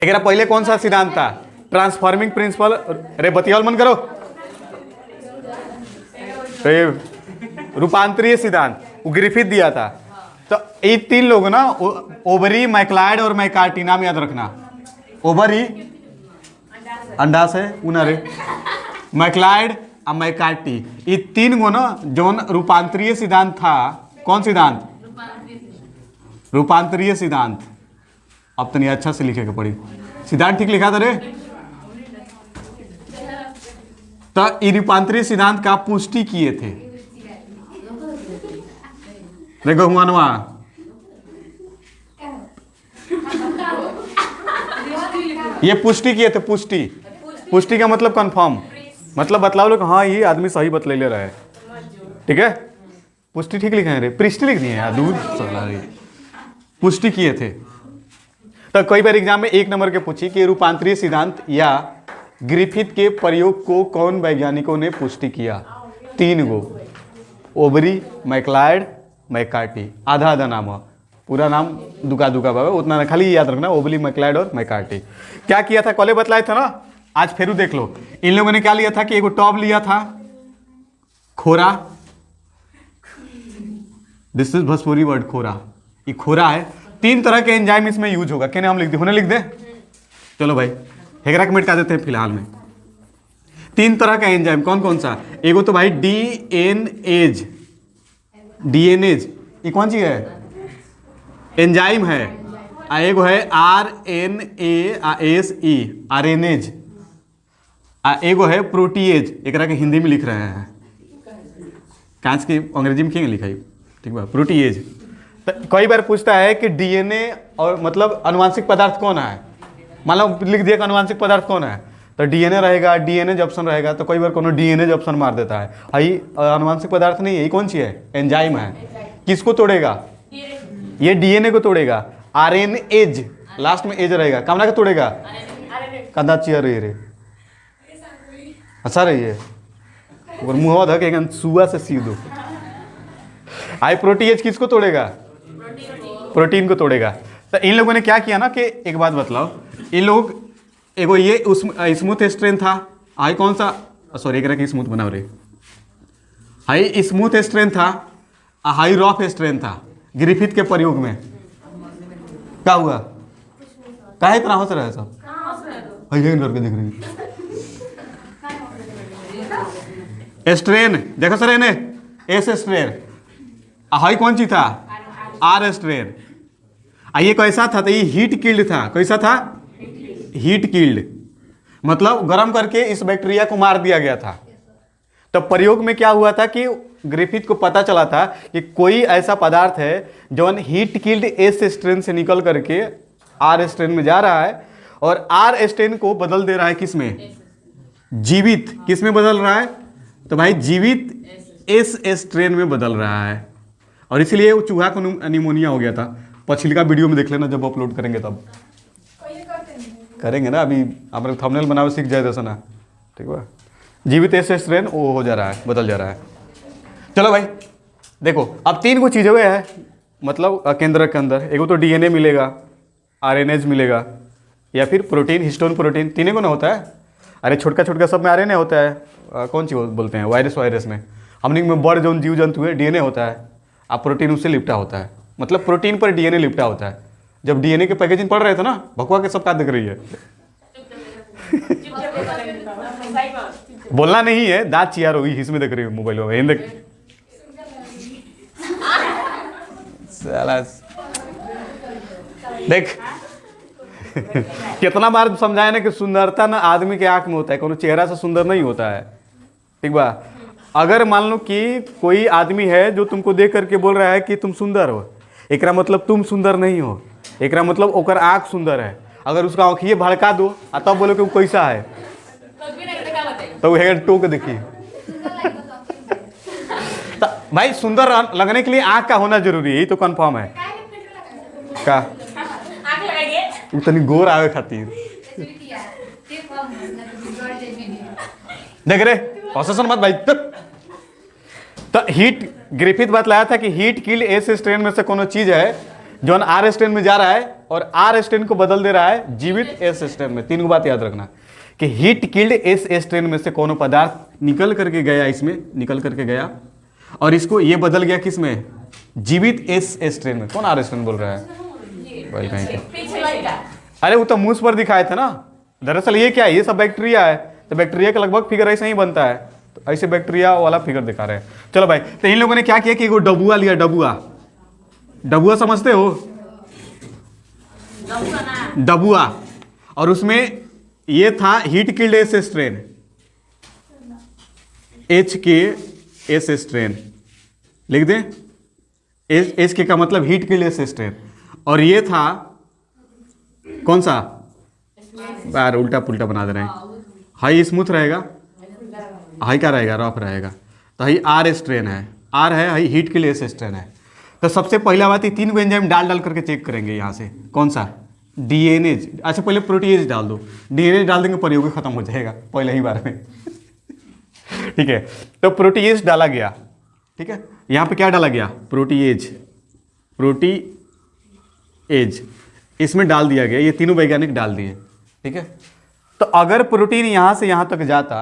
एक पहले कौन सा सिद्धांत था? Transforming principle. अरे बतियाल मन करो। रूपांतरीय सिद्धांत वो ग्रिफिथ दिया था। तो ये तीन लोग ना, ओबरी, मैक्लायड और मैकार्टी, नाम याद रखना। ओबरी अंडाशय उनरे, मैक्लायड और मैकार्टी, ये तीन गो ना जो रूपांतरीय सिद्धांत था। कौन सिद्धांत? रूपांतरीय सिद्धांत। अब तो नहीं अच्छा से लिखे के पड़ी, सिद्धांत ठीक लिखा था रे। तो ये रूपांतरीय सिद्धांत का पुष्टि किए थे। देखो हुआनवा ये पुष्टि किए थे। पुष्टि, पुष्टि का मतलब कंफर्म, मतलब बतलाओ लोग हाँ ये आदमी सही बतले ले रहा है। ठीक है, पुष्टि ठीक लिखे हैं रे, पृष्टि लिख दिए यार, दूध चला रही। पुष्टि किए थे। तो कई बार एग्जाम में एक नंबर के पूछी कि रूपांतरीय सिद्धांत या ग्रिफिथ के प्रयोग को कौन वैज्ञानिकों ने पुष्टि किया? तीन गो, ओबरी, मैक्लायड, मैकार्टी। आधा आधा नाम है, पूरा नाम दुका दुका बाबा उतना खाली याद रखना, ओबली, मैक्लायड और मैकार्टी। क्या किया था? कॉले बतलाए था ना, आज फिर देख लो। इन लोगों ने क्या लिया था कि एगो टॉब लिया था, खोरा। दिस इज भोजपुरी वर्ड खोरा, ये खोरा है। तीन तरह के एंजाइम इसमें यूज होगा। क्या नाम लिख दे? होने लिख दे। चलो भाई हेगरा के मिटा देते हैं फिलहाल में। तीन तरह का एंजाइम कौन कौन सा? एगो तो भाई डीएनएज, डीएनएज ये कौन चीज है? एंजाइम है। एगो है आरएनएएसई, आरएनएज। एगो है प्रोटीएज, एक के हिंदी में लिख रहे हैं, कांच की अंग्रेजी में क्यों लिखा है? ठीक है, प्रोटीएज। तो कई बार पूछता है कि डीएनए और मतलब अनुवांशिक पदार्थ कौन है। मान लो लिख दिया कि अनुवांशिक पदार्थ कौन है, तो डीएनए रहेगा, डीएनएज ऑप्शन रहेगा। तो कई बार कोनो डीएनएज ऑप्शन मार देता है। ये अनुवांशिक पदार्थ नहीं है, ये कौन सी है? एंजाइम है। किसको तोड़ेगा? ये डीएनए को तोड़ेगा। आरएनएज, लास्ट में एज रहेगा, कामना का तोड़ेगा। कंधा चियर रे अच्छा रही है मुँह धकेगा सुआ से सी दो। आई प्रोटीएज किसको तोड़ेगा? प्रोटीन को तोड़ेगा। तो इन लोगों ने क्या किया ना कि एक बात बतलाओ, इन लोग एगो ये स्मूथ स्ट्रेन था। आई कौन सा? सॉरी एक रखी स्मूथ बनाओ रे। हाई स्मूथ स्ट्रेन था, हाई रफ स्ट्रेन था। ग्रिफिथ के प्रयोग में क्या हुआ? काहे इतना हंस रहा है सब? करके देख रही स्ट्रेन देखो सर, इन्हें एस स्ट्रेन। हाई कौन सी था? R strain. ये कैसा था? तो ये हीट किल्ड था। कैसा था? हीट किल्ड, मतलब गर्म करके इस बैक्टीरिया को मार दिया गया था। तो प्रयोग में क्या हुआ था कि ग्रिफिथ को पता चला था कि कोई ऐसा पदार्थ है जो हीट किल्ड एस स्ट्रेन से निकल करके आर स्ट्रेन में जा रहा है, और आर स्ट्रेन को बदल दे रहा है किसमें? जीवित। किसमें बदल रहा है? तो भाई जीवित एस स्ट्रेन में बदल रहा है। और इसलिए वो चूहा को निमोनिया हो गया था। पछिलका वीडियो में देख लेना, जब अपलोड करेंगे तब करेंगे ना। अभी आप थंबनेल बनावे सीख जाए दस ना, ठीक है। जीवित एस स्ट्रेन वो हो जा रहा है, बदल जा रहा है। चलो भाई देखो, अब तीन को चीज़ें है मतलब केंद्र के अंदर। एगो तो डीएनए मिलेगा, आरएनएज मिलेगा, या फिर प्रोटीन, हिस्टोन प्रोटीन। तीनों को ना होता है। अरे छोटका छोटका सब में आरएनए होता है। कौन सी बोलते हैं? वायरस में। हमने में बड़ जो जीव जंतु है डीएनए होता है, आप प्रोटीन उससे लिपटा होता है। मतलब प्रोटीन पर डीएनए लिपटा होता है। जब डीएनए के पैकेजिंग पढ़ रहे थे ना, भकुआ के सब का दिख रही है। बोलना नहीं है, दांत चियार होगी, इसमें देख रही है मोबाइल में। देख देख कितना बार समझाया ना कि सुंदरता ना आदमी के आंख में होता है, कोनो चेहरा से सुंदर नहीं होता है। ठीक बा? अगर मान लो कि कोई आदमी है जो तुमको देख करके बोल रहा है कि तुम सुंदर हो, एकरा मतलब तुम सुंदर नहीं हो। एकरा मतलब ओकर आंख सुंदर है। अगर उसका आँखिए भड़का दो और तब बोलो कि वो कैसा है, तो वो टोक देखिए। तो भाई सुंदर लगने के लिए आंख का होना जरूरी है, ये तो कंफर्म है। का उतनी गोर आवे खातिर देख रहे ऑसेशन मत भाई। तो हीट ग्रिफिथ बतलाया था कि हीट किल्ड एस स्ट्रेन में से कोनो चीज है जौन आर स्ट्रेन में जा रहा है और आर स्ट्रेन को बदल दे रहा है जीवित एस स्ट्रेन में। तीन बात याद रखना कि हीट किल्ड एस स्ट्रेन में से कोनो पदार्थ निकल करके गया, इसमें निकल करके गया और इसको ये बदल गया किस में, जीवित एस स्ट्रेन में। कौन आर स्ट्रेन बोल रहा है भाई कहीं का? अरे वो तो मुंह पर दिखाए थे ना। दरअसल ये क्या है, ये सब बैक्टीरिया है, तो बैक्टीरिया का लगभग फिगर ऐसे ही बनता है, तो ऐसे बैक्टीरिया वाला फिगर दिखा रहे हैं। चलो भाई, तो इन लोगों ने क्या किया कि वो डबुआ लिया। डबुआ, डबुआ समझते हो? डबुआ, और उसमें ये था heat killed S strain, H के एस स्ट्रेन लिख दें। एच के का मतलब हीट किल्ड एस स्ट्रेन, और ये था कौन सा, यार उल्टा पुल्टा बना दे रहे हैं। हाई स्मूथ रहेगा, हाई क्या रहेगा, रफ रहेगा। तो हाई आर स्ट्रेन है, आर है, high heat killed S strain है। तो सबसे पहला बात, ये तीन को एंजाइम डाल डाल करके चेक करेंगे यहाँ से। कौन सा, डीएनएज। अच्छा पहले प्रोटीएज डाल दो, डीएनएज डाल देंगे प्रयोग खत्म हो जाएगा पहले ही बार में। ठीक है, तो प्रोटीएज डाला गया। ठीक है, यहाँ पे क्या डाला गया, प्रोटीएज, प्रोटीएज इसमें डाल दिया गया, ये तीनों वैज्ञानिक डाल दिए। ठीक है, तो अगर प्रोटीन यहाँ से यहाँ तक जाता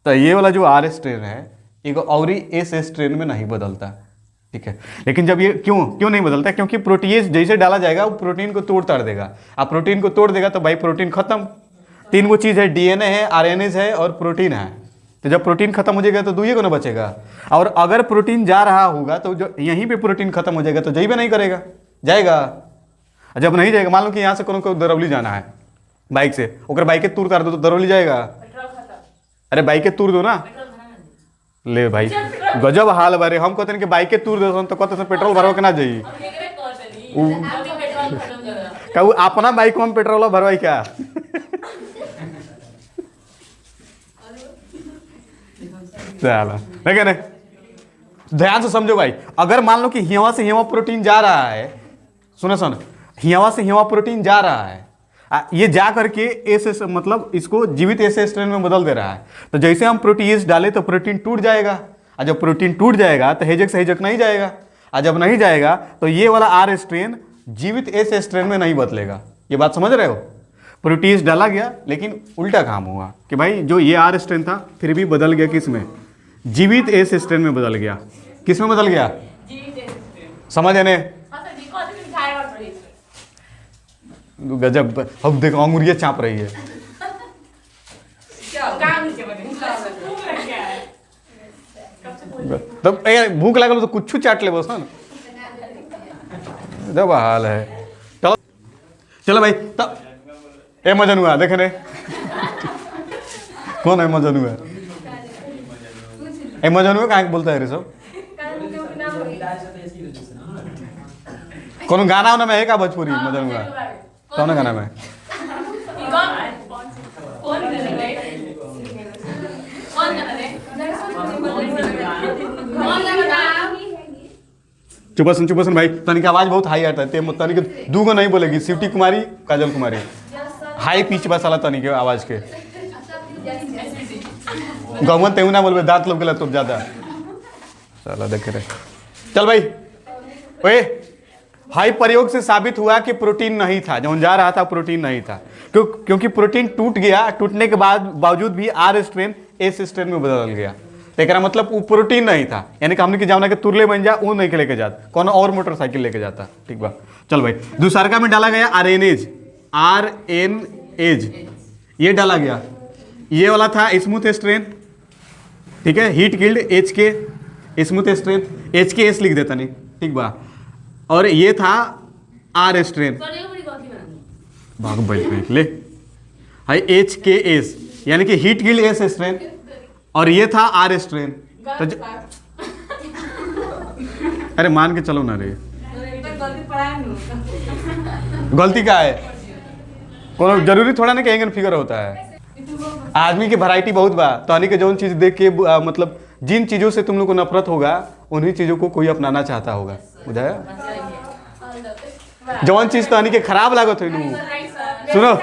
तो ये वाला जो आर स्ट्रेन है एक और ही एस स्ट्रेन में नहीं बदलता। ठीक है, लेकिन जब ये क्यों नहीं बदलता, क्योंकि प्रोटीएज जैसे डाला जाएगा वो प्रोटीन को तोड़ ताड़ देगा। अब प्रोटीन को तोड़ देगा तो भाई प्रोटीन खत्म। तीन वो चीज़ है, डीएनए है, आरएनएज है और प्रोटीन है। तो जब प्रोटीन खत्म हो जाएगा तो दुइये को ना बचेगा। और अगर प्रोटीन जा रहा होगा तो जो यहीं पे प्रोटीन खत्म हो जाएगा तो जइबे नहीं करेगा, जाएगा। जब नहीं जाएगा, मान लो कि यहाँ से को दरौली जाना है बाइक से, अगर बाइक के तूर कर दो तो दरौली जाएगा। अरे बाइक के तूर दो ना, ले भाई गजब हाल बारे। हम कहते हैं कि बाइक के तूर दो तो कहते पेट्रोल भरवा के ना जाइए, कहू अपना बाइक में पेट्रोल भरवाई क्या। चला लेकिन ध्यान से समझो भाई, अगर मान लो कि हिवा से हिवा प्रोटीन जा रहा है, सुनो हिवा से हिवा प्रोटीन जा रहा है, ये जा करके एस मतलब इसको जीवित एस स्ट्रेन में बदल दे रहा है। तो जैसे हम प्रोटीएज डाले तो प्रोटीन टूट जाएगा, और जब प्रोटीन टूट जाएगा तो हेजक से हेजक नहीं जाएगा, और जब नहीं जाएगा तो ये वाला आर स्ट्रेन जीवित एस स्ट्रेन में नहीं बदलेगा। ये बात समझ रहे हो? प्रोटीएज डाला गया लेकिन उल्टा काम हुआ कि भाई जो ये आर स्ट्रेन था फिर भी बदल गया किस में, जीवित एस स्ट्रेन में बदल गया। किस में बदल गया, समझ आने? गजब, अब देखो अंगुरिया चाप रही है। तब भूख लगल तो कुछ चाट ले बस ना, जब हाल है। चलो भाई, तब ए मजन हुआ देखे ने कौन है मजन हुआ, ए मजन हुआ कहाँ बोलता है रे सब? कौन गाना होना में है का भोजपुरी मजन हुआ, कौन गाना में? चुपसन भाई, तनिक आवाज बहुत हाई आता है, तनिक दूगो नहीं बोलेगी, शिवटी कुमारी, काजल कुमारी, हाई पिच बस वाला तनिक आवाज के। गमन तेऊ ना बोलबे, दांत लोग गला तो ज्यादा चला देखे रहे। चल भाई, ओए हाई प्रयोग से साबित हुआ कि प्रोटीन नहीं था, जो जा रहा था प्रोटीन नहीं था, क्योंकि प्रोटीन टूट गया। टूटने के बावजूद भी आर स्ट्रेन एस स्ट्रेन में बदल गया। तो मतलब वो प्रोटीन नहीं था, यानी कि हमने कि जावना के तुरले बन जा, वो नहीं के लेके जाता, कौन और मोटरसाइकिल लेके जाता। ठीक बा, चल भाई, दूसरका में डाला गया आरएनएज, आरएनएज ये डाला गया। ये वाला था स्मूथ स्ट्रेन, ठीक है, हीट किल्ड एच के स्मूथ स्ट्रेन, एच के एस लिख देता नहीं, ठीक बा। और ये था आर स्ट्रेन, भाग बैठ ले, हाई एच के एस यानी कि हीट किल्ड एस स्ट्रेन, और ये था आर स्ट्रेन। तो अरे मान के चलो ना रे, गलती क्या है, कोनो जरूरी थोड़ा ना कि एंगन फिगर होता है। आदमी की वैरायटी बहुत बा, तो के जौन चीज देख के मतलब जिन चीजों से तुम लोग को नफरत होगा उन्हीं चीजों को कोई अपनाना चाहता होगा, बुझाया? जौन चीज तो के खराब लागत हो, सुनो,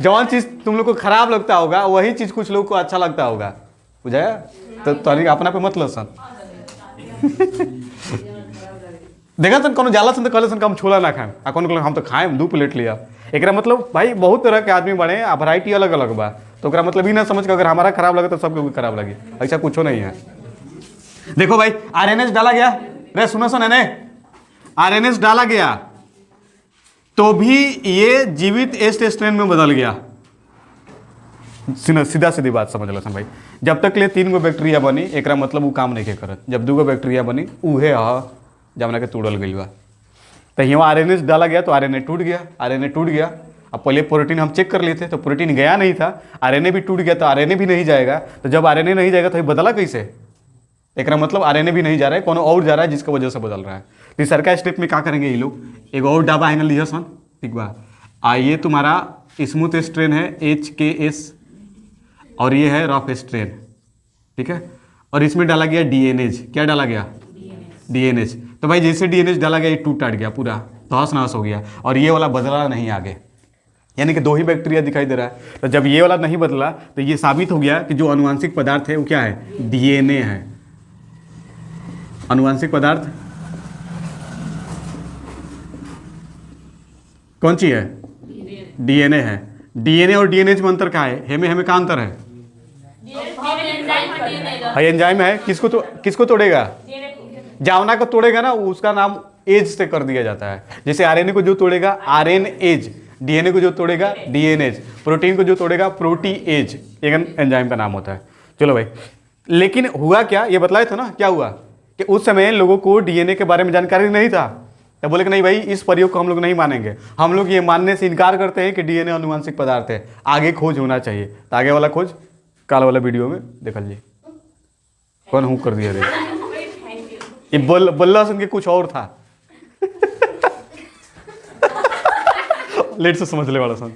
जौन चीज तुम लोग को खराब लगता होगा वही चीज कुछ लोग को अच्छा लगता होगा, बुझाया? तो अपना पे मत लो सन। देखा सन कोनो जाला सन तो कहले सन कि हम छोला ना खाएं, आ कोनो कहले हम तो खाएं 2 प्लेट लिया। एकरा मतलब भाई बहुत तरह के आदमी बड़े, आ वैरायटी अलग अलग बा, तो ओकरा मतलब ही ना समझ के अगर हमारा खराब लगे तो सबके खराब लगे, ऐसा कुछ नहीं है। देखो भाई आरएनएस डाला गया, रे सुनो सुन ने, आरएनएस डाला गया तो भी ये जीवित एस स्ट्रेन में बदल गया। सीधा सीधी बात समझ लो भाई, जब तक ले 3 गो बैक्टीरिया बनी एकरा मतलब वो काम नहीं के करत, जब 2 गो बैक्टीरिया बनी उहे जमना के तोड़ल गई बा। तो यहाँ आरएनए डाला गया तो आरएनए टूट गया, आरएनए टूट गया। अब पहले प्रोटीन हम चेक कर लिए थे तो प्रोटीन गया नहीं था, आरएनए भी टूट गया तो आरएनए भी नहीं जाएगा। तो जब आरएनए नहीं जाएगा तो ये बदला कैसे? एकरा मतलब आरएनए भी नहीं जा रहा है, कोनो और जा रहा है जिसकी वजह से बदल रहा है। तो सरकार स्टेप में क्या करेंगे ये लोग, एक और डाबा एंगल लिया सन, ठीक बा। ये तुम्हारा स्मूथ स्ट्रेन है HKS और ये है रफ स्ट्रेन, ठीक है। और इसमें डाला गया डीएनएज, क्या डाला गया? डीएनएज। तो भाई जैसे डीएनएज डाला गया ये टूट गया, पूरा तहस नहस हो गया, और ये वाला बदला नहीं आगे, यानी कि 2 ही बैक्टीरिया दिखाई दे रहा है। तो जब ये वाला नहीं बदला तो ये साबित हो गया कि जो अनुवांशिक पदार्थ है वो क्या है? डीएनए है। अनुवांशिक पदार्थ कौन सी है? डीएनए है। डीएनए और डीएनएज में अंतर क्या है? हेमे का अंतर है? एंजाइम है। किसको तोड़ेगा? जावना को तोड़ेगा ना, उसका नाम एज से कर दिया जाता है। जैसे आरएनए को जो तोड़ेगा आरएनएज, डीएनए को जो तोड़ेगा डीएनएज, प्रोटीन को जो तोड़ेगा प्रोटीएज, एक एंजाइम का नाम होता है। चलो भाई, लेकिन हुआ क्या ये बतलाया था ना, क्या हुआ कि उस समय लोगों को डीएनए के बारे में जानकारी नहीं था, तो बोले कि नहीं भाई इस प्रयोग को हम लोग नहीं मानेंगे, हम लोग ये मानने से इनकार करते हैं कि डीएनए अनुवांशिक पदार्थ है, आगे खोज होना चाहिए। तो आगे वाला खोज काल वाला वीडियो में देख लीजिए। कौन हूँ कर दिया रे, ये बल्ला सुन के कुछ और था। लेट से समझ ले वाला सन।